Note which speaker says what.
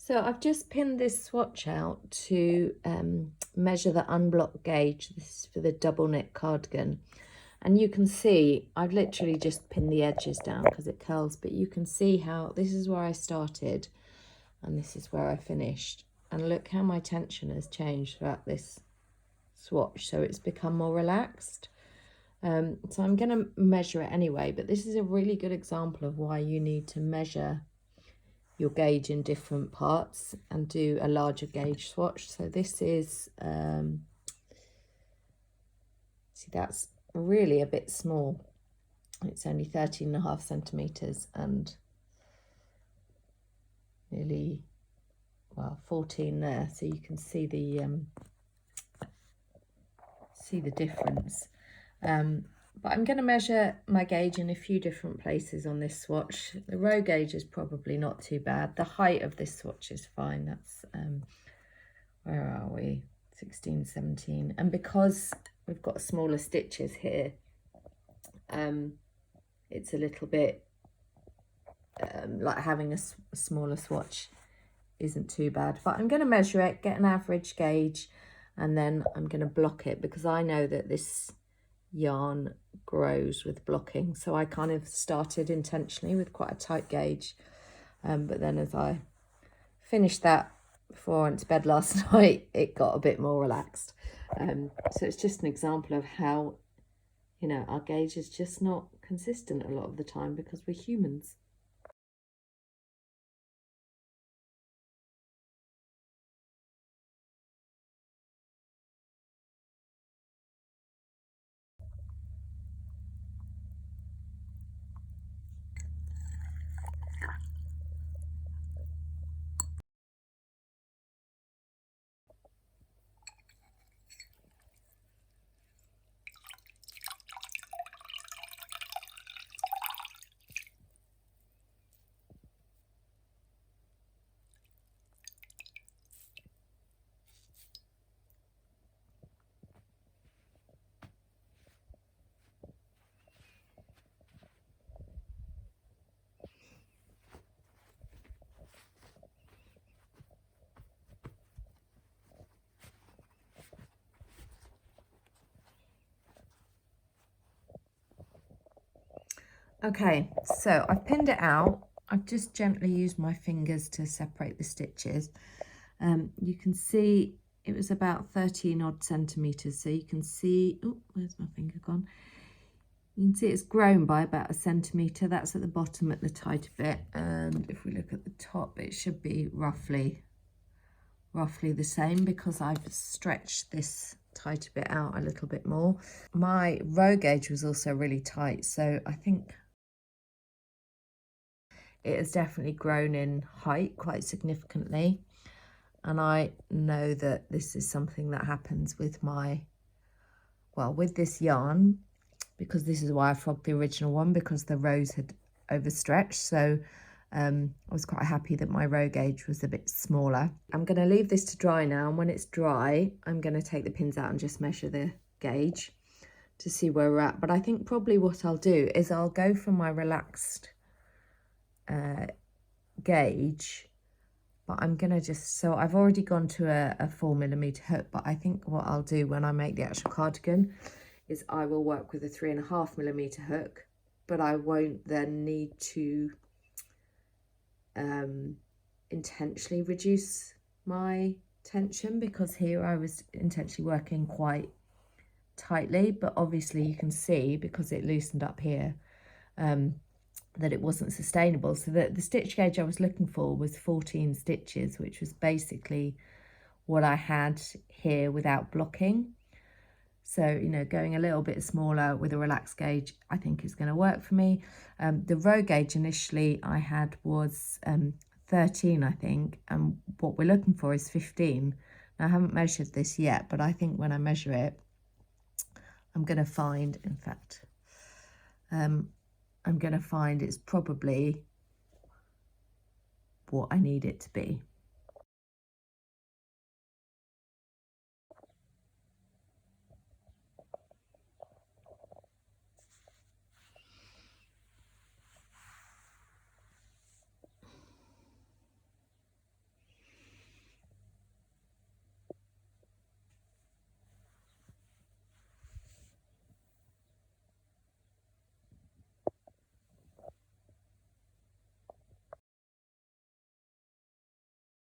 Speaker 1: So I've just pinned this swatch out to measure the unblocked gauge. This is for the double knit cardigan. And you can see, I've literally just pinned the edges down because it curls, but you can see how this is where I started and this is where I finished. And look how my tension has changed throughout this swatch. So it's become more relaxed. So I'm going to measure it anyway, but this is a really good example of why you need to measure your gauge in different parts and do a larger gauge swatch. So this is see, that's really a bit small. It's only 13.5 centimeters and nearly, well, 14 there, so you can see the difference. But I'm going to measure my gauge in a few different places on this swatch. The row gauge is probably not too bad. The height of this swatch is fine. That's, where are we? 16, 17. And because we've got smaller stitches here, it's a little bit like having a smaller swatch isn't too bad. But I'm going to measure it, get an average gauge, and then I'm going to block it because I know that this yarn grows with blocking. So I kind of started intentionally with quite a tight gauge, but then as I finished that before I went to bed last night, it got a bit more relaxed. So it's just an example of how, you know, our gauge is just not consistent a lot of the time because we're humans. Okay, so I've pinned it out. I've just gently used my fingers to separate the stitches. You can see it was about 13 odd centimeters. So you can see, oh, where's my finger gone? You can see it's grown by about a centimetre. That's at the bottom at the tighter bit. And if we look at the top, it should be roughly the same because I've stretched this tighter bit out a little bit more. My row gauge was also really tight, so I think it has definitely grown in height quite significantly. And I know that this is something that happens with my, well, with this yarn, because this is why I frogged the original one, because the rows had overstretched. So I was quite happy that my row gauge was a bit smaller. I'm going to leave this to dry now, and when it's dry, I'm going to take the pins out and just measure the gauge to see where we're at. But I think probably what I'll do is I'll go for my relaxed gauge, but I'm gonna just, so I've already gone to a 4mm hook, but I think what I'll do when I make the actual cardigan is I will work with a 3.5mm hook, but I won't then need to intentionally reduce my tension, because here I was intentionally working quite tightly, but obviously you can see because it loosened up here that it wasn't sustainable. So the stitch gauge I was looking for was 14 stitches, which was basically what I had here without blocking. So, you know, going a little bit smaller with a relaxed gauge, I think is going to work for me. The row gauge initially I had was 13, I think, and what we're looking for is 15. Now, I haven't measured this yet, but I think when I measure it, I'm going to find, in fact, I'm going to find it's probably what I need it to be.